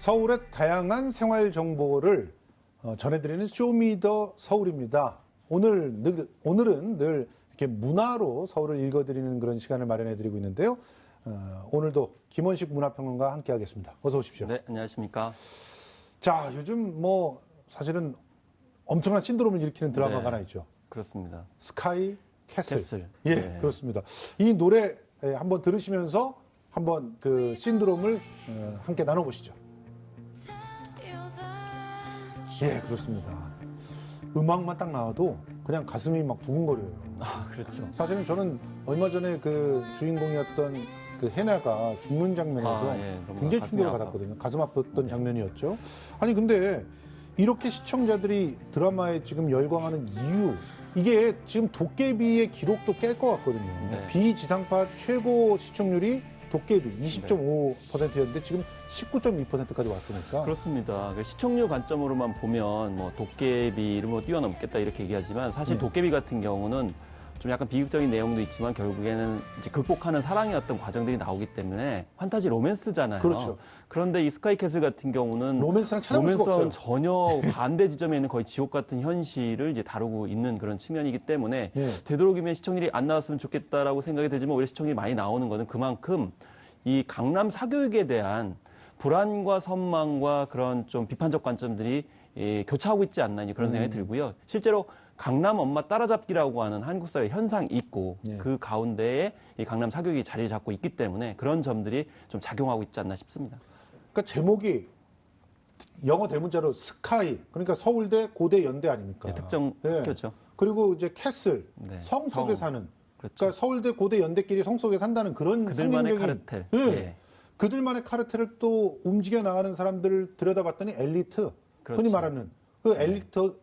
서울의 다양한 생활 정보를 전해드리는 쇼미더 서울입니다. 오늘은 늘 이렇게 문화로 서울을 읽어드리는 그런 시간을 마련해드리고 있는데요. 오늘도 김원식 문화평론가와 함께하겠습니다. 어서 오십시오. 네, 안녕하십니까. 자, 요즘 사실은 엄청난 신드롬을 일으키는 드라마가 하나 있죠. 그렇습니다. 스카이 캐슬. 예, 네. 그렇습니다. 이 노래 한번 들으시면서 한번 그 신드롬을 함께 나눠보시죠. 예, 그렇습니다. 음악만 딱 나와도 그냥 가슴이 막 두근거려요. 아, 그렇죠. 사실은 저는 얼마 전에 그 주인공이었던 그 해나가 죽는 장면에서 너무 굉장히 가슴이 충격을 아파. 받았거든요. 가슴 아팠던 장면이었죠. 아니 근데 이렇게 시청자들이 드라마에 지금 열광하는 이유, 이게 지금 도깨비의 기록도 깰 것 같거든요. 네. 비지상파 최고 시청률이 도깨비 20.5%였는데 지금 19.2%까지 왔으니까. 그렇습니다. 시청률 관점으로만 보면 뭐 도깨비를 뛰어넘겠다 이렇게 얘기하지만 사실 네. 도깨비 같은 경우는 좀 약간 비극적인 내용도 있지만 결국에는 이제 극복하는 사랑의 어떤 과정들이 나오기 때문에 판타지 로맨스잖아요. 그렇죠. 그런데 이 스카이캐슬 같은 경우는 로맨스랑 찾아볼 수가 로맨스와는 없어요. 전혀 반대 지점에 있는 거의 지옥 같은 현실을 이제 다루고 있는 그런 측면이기 때문에 예. 되도록이면 시청률이 안 나왔으면 좋겠다라고 생각이 들지만 오히려 시청률이 많이 나오는 거는 그만큼 이 강남 사교육에 대한 불안과 선망과 그런 좀 비판적 관점들이 교차하고 있지 않나 그런 생각이 들고요. 실제로 강남 엄마 따라잡기라고 하는 한국 사회 현상이 있고 예. 그 가운데에 이 강남 사교육이 자리를 잡고 있기 때문에 그런 점들이 좀 작용하고 있지 않나 싶습니다. 그러니까 제목이 영어 대문자로 스카이, 그러니까 서울대, 고대, 연대 아닙니까? 특정 예. 학교죠. 그리고 이제 캐슬, 네. 성 속에 성. 사는. 그렇죠. 그러니까 서울대, 고대, 연대끼리 성 속에 산다는 그런 그들만의 상징적인, 카르텔. 예. 예. 그들만의 카르텔을 또 움직여 나가는 사람들을 들여다봤더니 엘리트, 그렇죠. 흔히 말하는 그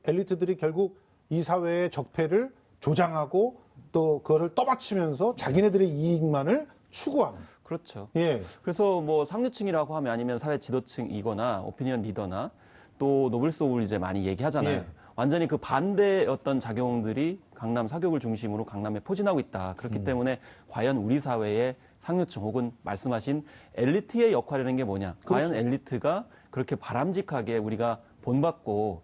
엘리트들이 결국 이 사회의 적폐를 조장하고 또 그거를 떠받치면서 자기네들의 이익만을 추구하는. 그렇죠. 예. 그래서 뭐 상류층이라고 하면 아니면 사회 지도층이거나 오피니언 리더나 또 노블 소울 이제 많이 얘기하잖아요. 예. 완전히 그 반대의 어떤 작용들이 강남 사교육을 중심으로 강남에 포진하고 있다. 그렇기 때문에 과연 우리 사회의 상류층 혹은 말씀하신 엘리트의 역할이라는 게 뭐냐. 그렇죠. 과연 엘리트가 그렇게 바람직하게 우리가 본받고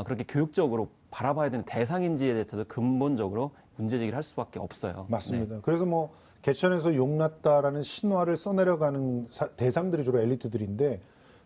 그렇게 교육적으로 바라봐야 되는 대상인지에 대해서도 근본적으로 문제제기를 할 수밖에 없어요. 맞습니다. 네. 그래서 개천에서 용났다라는 신화를 써내려가는 대상들이 주로 엘리트들인데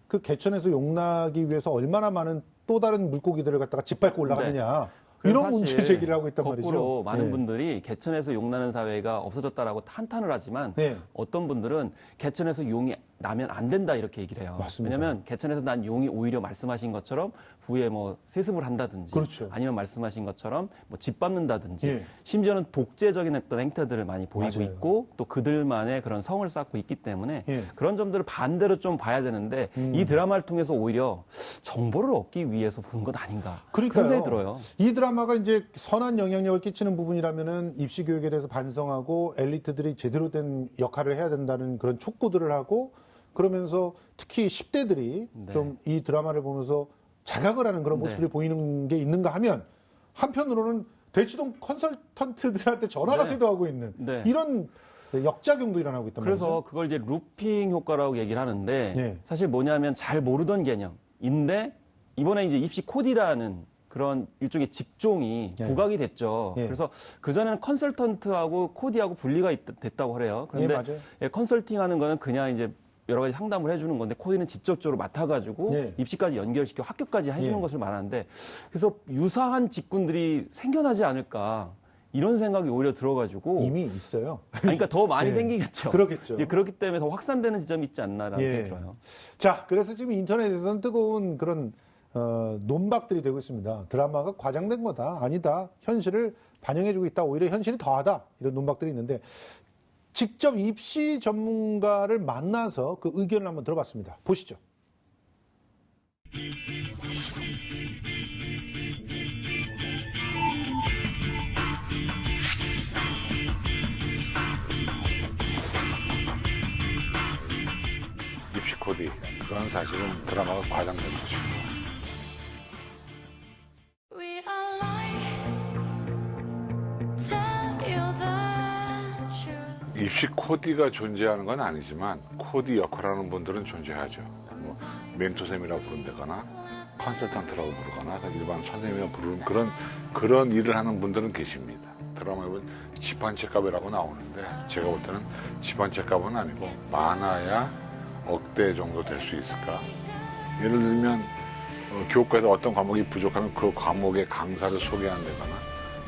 그 개천에서 용나기 위해서 얼마나 많은 또 다른 물고기들을 갖다가 짓밟고 올라가느냐. 그래서 이런 문제 제기를 하고 있단 거꾸로 말이죠. 많은 예. 분들이 개천에서 용나는 사회가 없어졌다라고 탄탄을 하지만 예. 어떤 분들은 개천에서 용이 나면 안 된다 이렇게 얘기를 해요. 맞습니다. 왜냐하면 개천에서 난 용이 오히려 말씀하신 것처럼 후에 뭐 세습을 한다든지 그렇죠. 아니면 말씀하신 것처럼 뭐 짓밟는다든지 예. 심지어는 독재적인 어떤 행태들을 많이 보이고 맞아요. 있고 또 그들만의 그런 성을 쌓고 있기 때문에 예. 그런 점들을 반대로 좀 봐야 되는데 이 드라마를 통해서 오히려 정보를 얻기 위해서 보는 것 아닌가 그러니까요. 그런 생각이 들어요. 이 드라마가 이제 선한 영향력을 끼치는 부분이라면은 입시 교육에 대해서 반성하고 엘리트들이 제대로 된 역할을 해야 된다는 그런 촉구들을 하고 그러면서 특히 10대들이 네. 좀 이 드라마를 보면서 자각을 하는 그런 모습들이 보이는 게 있는가 하면 한편으로는 대치동 컨설턴트들한테 전화가 네. 쇄도하고 있는 네. 이런 역작용도 일어나고 있단 그래서 말이죠. 그걸 이제 루핑 효과라고 얘기를 하는데 네. 사실 뭐냐면 잘 모르던 개념인데 이번에 이제 입시 코디라는 그런 일종의 직종이 네. 부각이 됐죠. 네. 그래서 그전에는 컨설턴트하고 코디하고 분리가 됐다고 그래요. 그런데 예, 맞아요. 컨설팅하는 거는 그냥 이제 여러 가지 상담을 해주는 건데 코디는 직접적으로 맡아가지고 네. 입시까지 연결시켜 학교까지 해주는 네. 것을 말하는데 그래서 유사한 직군들이 생겨나지 않을까 이런 생각이 오히려 들어가지고 이미 있어요. 그러니까 더 많이 네. 생기겠죠. 그렇겠죠. 이제 그렇기 때문에 더 확산되는 지점이 있지 않나라는 예. 생각이 들어요. 자, 그래서 지금 인터넷에서는 뜨거운 그런 논박들이 되고 있습니다. 드라마가 과장된 거다. 아니다. 현실을 반영해주고 있다. 오히려 현실이 더하다. 이런 논박들이 있는데 직접 입시 전문가를 만나서 그 의견을 한번 들어봤습니다. 보시죠. 입시 코디 그건 사실은 드라마가 과장된 거죠. We are lying. Tell you the truth. 입시 코디가 존재하는 건 아니지만 코디 역할하는 분들은 존재하죠. 뭐 멘토쌤이라고 부른다거나 컨설턴트라고 부르거나 일반 선생님이라고 부르는 그런 일을 하는 분들은 계십니다. 드라마에 보면 지판책값이라고 나오는데 제가 볼 때는 지판책값은 아니고 많아야 억대 정도 될 수 있을까. 예를 들면 교과에서 어떤 과목이 부족하면 그 과목의 강사를 소개한다거나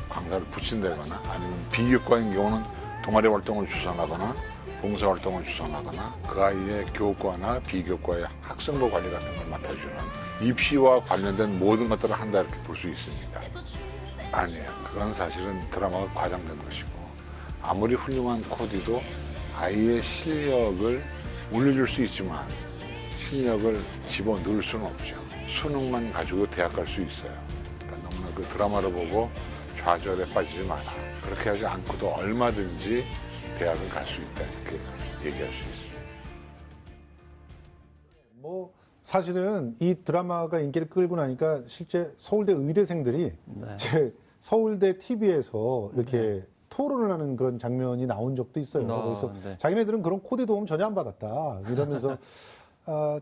강사를 붙인다거나 아니면 비교과인 경우는 동아리 활동을 주선하거나 봉사활동을 주선하거나 그 아이의 교과나 비교과의 학생부 관리 같은 걸 맡아주는 입시와 관련된 모든 것들을 한다 이렇게 볼 수 있습니다. 아니에요. 그건 사실은 드라마가 과장된 것이고 아무리 훌륭한 코디도 아이의 실력을 올려줄 수 있지만 실력을 집어넣을 수는 없죠. 수능만 가지고 대학 갈 수 있어요. 그러니까 너무나 그 드라마를 보고 좌절에 빠지지 마라. 그렇게 하지 않고도 얼마든지 대학을 갈 수 있다 이렇게 얘기할 수 있습니다. 뭐 사실은 이 드라마가 인기를 끌고 나니까 실제 서울대 의대생들이 네. 제 서울대 TV에서 이렇게 토론을 하는 그런 장면이 나온 적도 있어요. 그래서 네. 자기네들은 그런 코디 도움 전혀 안 받았다 이러면서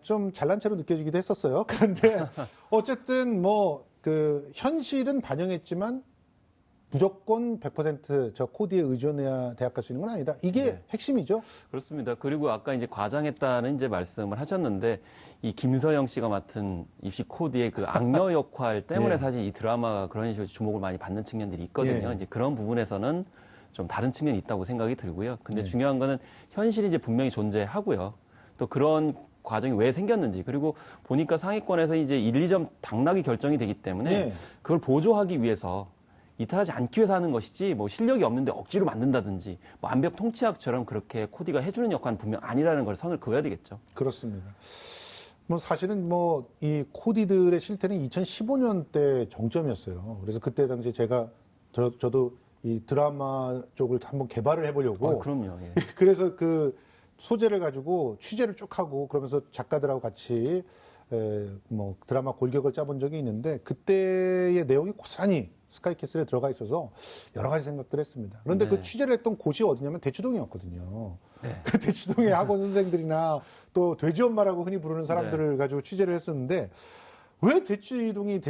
좀 잘난 체로 느껴지기도 했었어요. 그런데 어쨌든 뭐 그 현실은 반영했지만 무조건 100% 코디에 의존해야 대학 갈 수 있는 건 아니다. 이게 핵심이죠. 그렇습니다. 그리고 아까 이제 과장했다는 이제 말씀을 하셨는데 이 김서영 씨가 맡은 입시 코디의 그 악녀 역할 때문에 예. 사실 이 드라마가 그런 식으로 주목을 많이 받는 측면들이 있거든요. 예. 이제 그런 부분에서는 좀 다른 측면이 있다고 생각이 들고요. 근데 예. 중요한 거는 현실이 이제 분명히 존재하고요. 또 그런 과정이 왜 생겼는지 그리고 보니까 상위권에서 이제 1, 2점 당락이 결정이 되기 때문에 예. 그걸 보조하기 위해서 이탈하지 않기 위해서 하는 것이지 뭐 실력이 없는데 억지로 만든다든지 뭐 완벽 통치학처럼 그렇게 코디가 해주는 역할은 분명 아니라는 걸 선을 그어야 되겠죠. 그렇습니다. 뭐 사실은 뭐 이 코디들의 실태는 2015년 때 정점이었어요. 그래서 그때 당시에 제가 저도 이 드라마 쪽을 한번 개발을 해보려고 그럼요. 예. 그래서 그 소재를 가지고 취재를 쭉 하고 그러면서 작가들하고 같이 뭐 드라마 골격을 짜본 적이 있는데 그때의 내용이 고스란히 스카이캐슬에 들어가 있어서 여러 가지 생각들을 했습니다. 그런데 네. 그 취재를 했던 곳이 어디냐면 대치동이었거든요. 네. 그 대치동의 학원 선생들이나 또 돼지 엄마라고 흔히 부르는 사람들을 네. 가지고 취재를 했었는데 왜 대치동이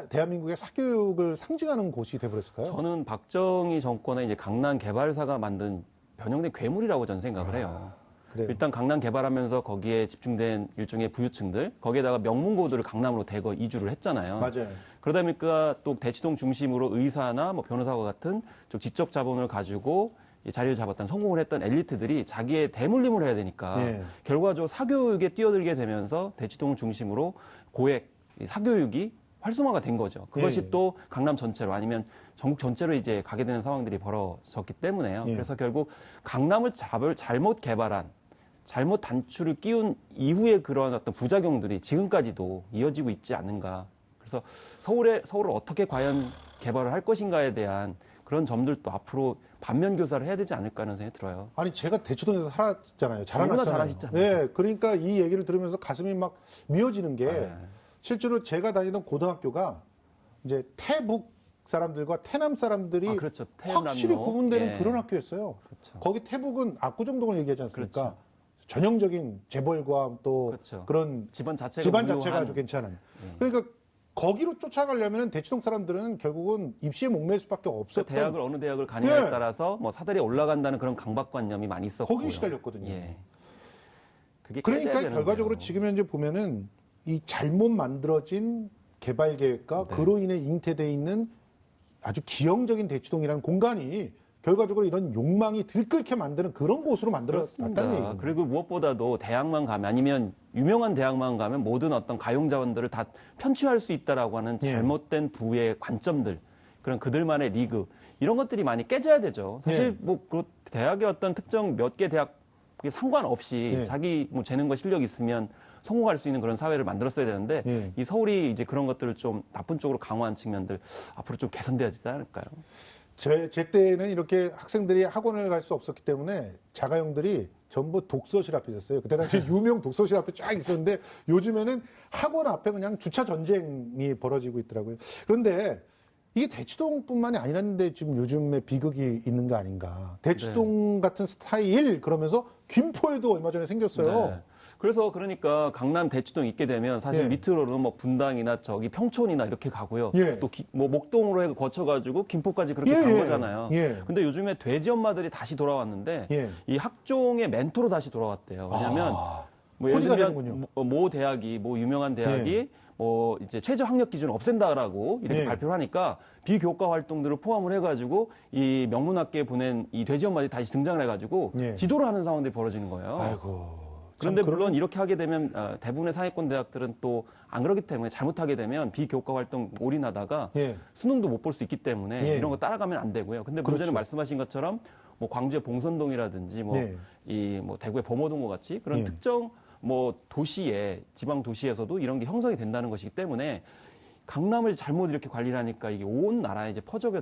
대한민국의 사교육을 상징하는 곳이 돼버렸을까요? 저는 박정희 정권의 이제 강남 개발사가 만든 변형된 괴물이라고 저는 생각을 해요. 그래요. 일단 강남 개발하면서 거기에 집중된 일종의 부유층들, 거기에다가 명문고들을 강남으로 대거 이주를 했잖아요. 맞아요. 그러다 보니까 또 대치동 중심으로 의사나 뭐 변호사와 같은 좀 지적 자본을 가지고 이 자리를 잡았던 성공을 했던 엘리트들이 자기의 대물림을 해야 되니까 예. 결과적으로 사교육에 뛰어들게 되면서 대치동을 중심으로 고액 이 사교육이 활성화가 된 거죠. 그것이 예. 또 강남 전체로 아니면 전국 전체로 이제 가게 되는 상황들이 벌어졌기 때문에요. 예. 그래서 결국 강남을 잘못 개발한 잘못 단추를 끼운 이후에 그런 어떤 부작용들이 지금까지도 이어지고 있지 않는가. 그래서 서울을 어떻게 과연 개발을 할 것인가에 대한 그런 점들도 앞으로 반면 교사를 해야 되지 않을까 하는 생각이 들어요. 아니 제가 대치동에서 살았잖아요. 자라났잖아요. 너무나 잘하시잖아요. 네, 그러니까 이 얘기를 들으면서 가슴이 막 미어지는 게 네. 실제로 제가 다니던 고등학교가 이제 태북 사람들과 태남 사람들이 아, 그렇죠. 태남로. 확실히 구분되는 예. 그런 학교였어요. 그렇죠. 거기 태북은 압구정동을 얘기하지 않습니까? 그렇죠. 전형적인 재벌과 또 그렇죠. 그런 집안 자체가 집안 무료한- 자체가 아주 괜찮은. 예. 그러니까 거기로 쫓아가려면 대치동 사람들은 결국은 입시에 목매일 수밖에 그 없었던 어느 대학을 가느냐에 예. 따라서 뭐 사다리에 올라간다는 그런 강박관념이 많이 있었고 거기 시달렸거든요. 예. 그게 그러니까 깨져야 되는 결과적으로 거예요. 지금 현재 보면은 이 잘못 만들어진 개발 계획과 네. 그로 인해 잉태돼 있는 아주 기형적인 대치동이라는 공간이 결과적으로 이런 욕망이 들끓게 만드는 그런 곳으로 만들어놨다는 그렇습니다. 얘기입니다. 그리고 무엇보다도 대학만 가면 아니면 유명한 대학만 가면 모든 어떤 가용 자원들을 다 편취할 수 있다라고 하는 예. 잘못된 부의 관점들 그런 그들만의 리그 이런 것들이 많이 깨져야 되죠. 사실 예. 뭐 그 대학의 어떤 특정 몇 개 대학 상관없이 예. 자기 뭐 재능과 실력이 있으면 성공할 수 있는 그런 사회를 만들었어야 되는데 예. 이 서울이 이제 그런 것들을 좀 나쁜 쪽으로 강화한 측면들 앞으로 좀 개선돼야 되지 않을까요? 제 때는 이렇게 학생들이 학원을 갈 수 없었기 때문에 자가용들이 전부 독서실 앞에 있었어요. 그때 당시 유명 독서실 앞에 쫙 있었는데 요즘에는 학원 앞에 그냥 주차 전쟁이 벌어지고 있더라고요. 그런데 이게 대치동뿐만이 아니라는데 지금 요즘에 비극이 있는 거 아닌가. 대치동 같은 스타일 그러면서 김포에도 얼마 전에 생겼어요. 네. 그래서 그러니까 강남 대치동 있게 되면 사실 예. 밑으로는 뭐 분당이나 저기 평촌이나 이렇게 가고요. 예. 또 뭐 목동으로 해서 거쳐가지고 김포까지 그렇게 예, 간 예. 거잖아요. 예. 근데 요즘에 돼지 엄마들이 다시 돌아왔는데 예. 이 학종의 멘토로 다시 돌아왔대요. 왜냐하면 뭐 예를 코디가 들면 되는군요. 모 대학이 뭐 유명한 대학이 뭐 이제 최저 학력 기준을 없앤다라고 이렇게 예. 발표를 하니까 비교과 활동들을 포함을 해가지고 이 명문학교에 보낸 이 돼지 엄마들이 다시 등장을 해가지고 예. 지도를 하는 상황들이 벌어지는 거예요. 아이고. 그런데 참 물론 이렇게 하게 되면 대부분의 상위권 대학들은 또 안 그렇기 때문에 잘못하게 되면 비교과 활동 올인하다가 예. 수능도 못 볼 수 있기 때문에 예. 이런 거 따라가면 안 되고요. 근데 그렇죠. 문제는 말씀하신 것처럼 뭐 광주의 봉선동이라든지 뭐 예. 이 뭐 대구의 범어동과 같이 그런 예. 특정 뭐 도시에 지방 도시에서도 이런 게 형성이 된다는 것이기 때문에 강남을 잘못 이렇게 관리를 하니까 이게 온 나라에 이제 퍼져게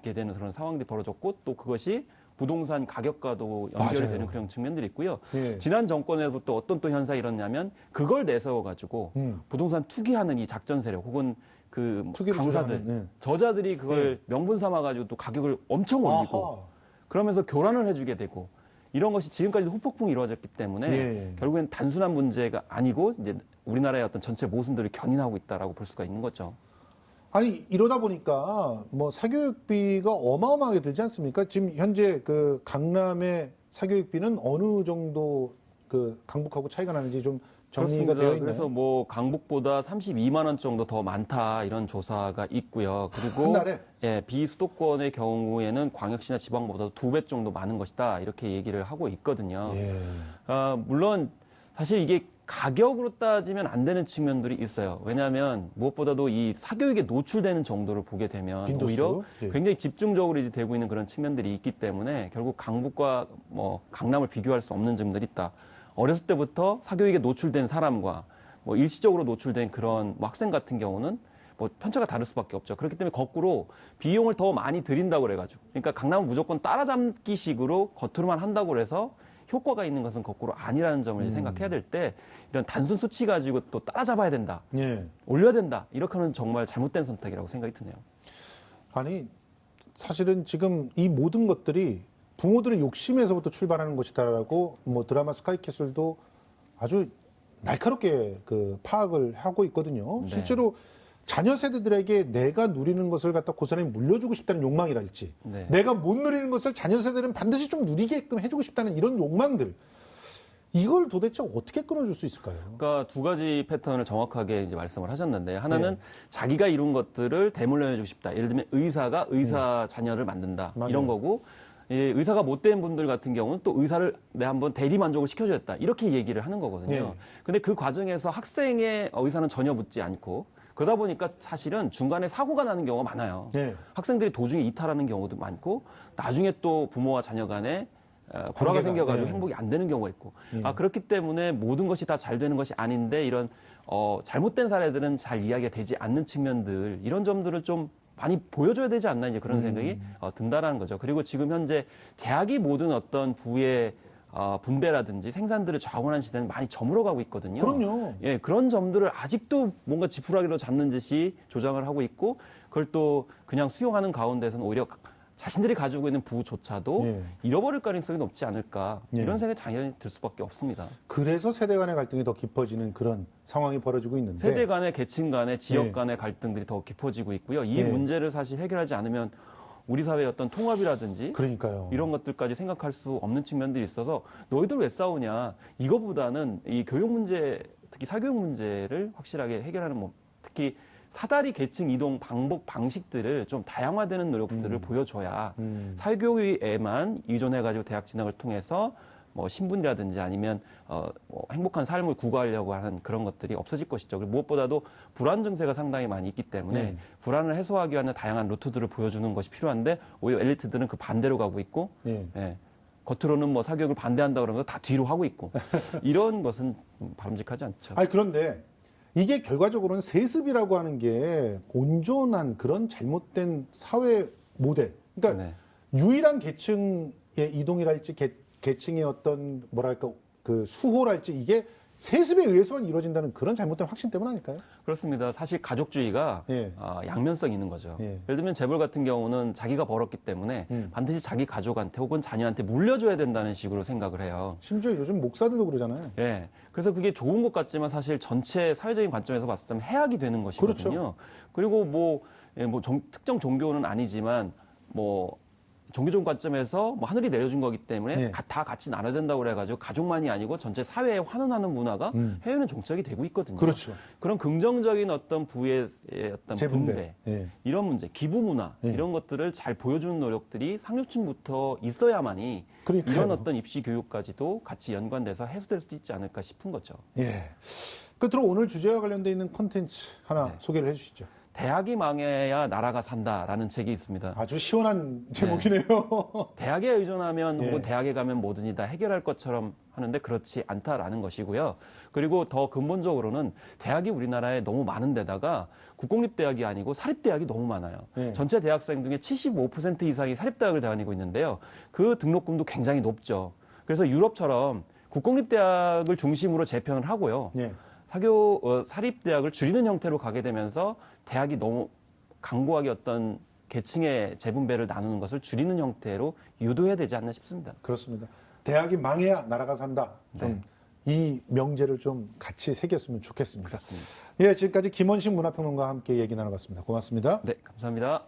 되는 그런 상황들이 벌어졌고 또 그것이 부동산 가격과도 연결이 맞아요. 되는 그런 측면들이 있고요. 예. 지난 정권에도 또 어떤 또 현상이 일어나냐면 그걸 내세워 가지고 부동산 투기하는 이 작전 세력 혹은 그 투기를 강사들, 주장하는, 예. 저자들이 그걸 명분 삼아 가지고 또 가격을 엄청 올리고 아하. 그러면서 교란을 해주게 되고 이런 것이 지금까지도 후폭풍이 이루어졌기 때문에 예. 결국엔 단순한 문제가 아니고 이제 우리나라의 어떤 전체 모순들을 견인하고 있다라고 볼 수가 있는 거죠. 아니 이러다 보니까 뭐 사교육비가 어마어마하게 들지 않습니까? 지금 현재 그 강남의 사교육비는 어느 정도 그 강북하고 차이가 나는지 좀 정리가 그렇습니다. 되어 있나요? 그래서 뭐 강북보다 32만 원 정도 더 많다 이런 조사가 있고요. 그리고 한 달에? 예, 비수도권의 경우에는 광역시나 지방보다 2배 정도 많은 것이다 이렇게 얘기를 하고 있거든요. 예. 물론 사실 이게 가격으로 따지면 안 되는 측면들이 있어요. 왜냐하면 무엇보다도 이 사교육에 노출되는 정도를 보게 되면 빈도수? 오히려 예. 굉장히 집중적으로 이제 되고 있는 그런 측면들이 있기 때문에 결국 강북과 뭐 강남을 비교할 수 없는 점들이 있다. 어렸을 때부터 사교육에 노출된 사람과 뭐 일시적으로 노출된 그런 뭐 학생 같은 경우는 뭐 편차가 다를 수밖에 없죠. 그렇기 때문에 거꾸로 비용을 더 많이 들인다고 그래가지고 그러니까 강남은 무조건 따라잡기식으로 겉으로만 한다고 그래서 효과가 있는 것은 거꾸로 아니라는 점을 이제 생각해야 될 때 이런 단순 수치 가지고 또 따라잡아야 된다, 예. 올려야 된다 이렇게 하는 정말 잘못된 선택이라고 생각이 드네요. 아니 사실은 지금 이 모든 것들이 부모들의 욕심에서부터 출발하는 것이다라고 뭐 드라마 스카이캐슬도 아주 날카롭게 그 파악을 하고 있거든요. 네. 실제로 자녀 세대들에게 내가 누리는 것을 갖다 고스란히 물려주고 싶다는 욕망이랄지, 네. 내가 못 누리는 것을 자녀 세대는 반드시 좀 누리게끔 해주고 싶다는 이런 욕망들, 이걸 도대체 어떻게 끊어줄 수 있을까요? 그러니까 두 가지 패턴을 정확하게 이제 말씀을 하셨는데 하나는 네. 자기가 이룬 것들을 대물림해주고 싶다. 예를 들면 의사가 의사 자녀를 만든다 맞아요. 이런 거고 예, 의사가 못된 분들 같은 경우는 또 의사를 내 한번 대리 만족을 시켜줬다 이렇게 얘기를 하는 거거든요. 네. 근데 그 과정에서 학생의 의사는 전혀 묻지 않고 그러다 보니까 사실은 중간에 사고가 나는 경우가 많아요. 네. 학생들이 도중에 이탈하는 경우도 많고 나중에 또 부모와 자녀 간에 불화가 관계가, 생겨가지고 예. 행복이 안 되는 경우가 있고 예. 그렇기 때문에 모든 것이 다 잘 되는 것이 아닌데 이런 잘못된 사례들은 잘 이야기가 되지 않는 측면들 이런 점들을 좀 많이 보여줘야 되지 않나 이제 그런 생각이 든다라는 거죠. 그리고 지금 현재 대학이 모든 어떤 부의 분배라든지 생산들을 좌우하는 시대는 많이 저물어가고 있거든요. 그럼요. 예, 그런 점들을 아직도 뭔가 지푸라기로 잡는 듯이 조장을 하고 있고 그걸 또 그냥 수용하는 가운데서는 오히려 자신들이 가지고 있는 부조차도 예. 잃어버릴 가능성이 높지 않을까 예. 이런 생각이 당연히 들 수밖에 없습니다. 그래서 세대 간의 갈등이 더 깊어지는 그런 상황이 벌어지고 있는데, 세대 간의 계층 간의 지역 예. 간의 갈등들이 더 깊어지고 있고요. 이 예. 문제를 사실 해결하지 않으면 우리 사회의 어떤 통합이라든지 그러니까요. 이런 것들까지 생각할 수 없는 측면들이 있어서 너희들 왜 싸우냐 이거보다는 이 교육 문제 특히 사교육 문제를 확실하게 해결하는 뭐 특히 사다리 계층 이동 방법 방식들을 좀 다양화되는 노력들을 보여줘야 사교육에만 의존해가지고 대학 진학을 통해서 뭐 신분이라든지 아니면 뭐 행복한 삶을 구가하려고 하는 그런 것들이 없어질 것이죠. 그리고 무엇보다도 불안 증세가 상당히 많이 있기 때문에 불안을 해소하기 위한 다양한 루트들을 보여주는 것이 필요한데 오히려 엘리트들은 그 반대로 가고 있고 예. 예. 겉으로는 뭐 사교육을 반대한다 그러면서 다 뒤로 하고 있고 이런 것은 바람직하지 않죠. 아니 그런데 이게 결과적으로는 세습이라고 하는 게 온전한 그런 잘못된 사회 모델. 그러니까 네. 유일한 계층의 이동이랄지 계층의 어떤 뭐랄까 그 수호랄지 이게 세습에 의해서만 이루어진다는 그런 잘못된 확신 때문 아닐까요? 그렇습니다. 사실 가족주의가 예. 양면성이 있는 거죠. 예. 예를 들면 재벌 같은 경우는 자기가 벌었기 때문에 반드시 자기 가족한테 혹은 자녀한테 물려줘야 된다는 식으로 생각을 해요. 심지어 요즘 목사들도 그러잖아요. 예. 그래서 그게 좋은 것 같지만 사실 전체 사회적인 관점에서 봤을 때는 해악이 되는 것이거든요. 그렇죠. 그리고 특정 종교는 아니지만 종교적 관점에서 하늘이 내려준 거기 때문에 네. 다 같이 나눠야 된다고 그래가지고 가족만이 아니고 전체 사회에 환원하는 문화가 해외는 정착이 되고 있거든요. 그렇죠. 그런 긍정적인 어떤 부의 어떤 재분배. 분배, 예. 이런 문제, 기부 문화 예. 이런 것들을 잘 보여주는 노력들이 상류층부터 있어야만이 그러니까요. 이런 어떤 입시 교육까지도 같이 연관돼서 해소될 수 있지 않을까 싶은 거죠. 예. 끝으로 오늘 주제와 관련돼 있는 콘텐츠 하나 네. 소개를 해주시죠. 대학이 망해야 나라가 산다라는 책이 있습니다. 아주 시원한 제목이네요. 대학에 의존하면 예. 혹은 대학에 가면 뭐든지 다 해결할 것처럼 하는데 그렇지 않다라는 것이고요. 그리고 더 근본적으로는 대학이 우리나라에 너무 많은 데다가 국공립대학이 아니고 사립대학이 너무 많아요. 예. 전체 대학생 중에 75% 이상이 사립대학을 다니고 있는데요. 그 등록금도 굉장히 높죠. 그래서 유럽처럼 국공립대학을 중심으로 재편을 하고요. 예. 사립대학을 줄이는 형태로 가게 되면서 대학이 너무 강고하게 어떤 계층의 재분배를 나누는 것을 줄이는 형태로 유도해야 되지 않나 싶습니다. 그렇습니다. 대학이 망해야 나라가 산다. 좀 이 명제를 좀 같이 새겼으면 좋겠습니다. 그렇습니다. 예, 지금까지 김원식 문화평론가와 함께 얘기 나눠봤습니다. 고맙습니다. 네, 감사합니다.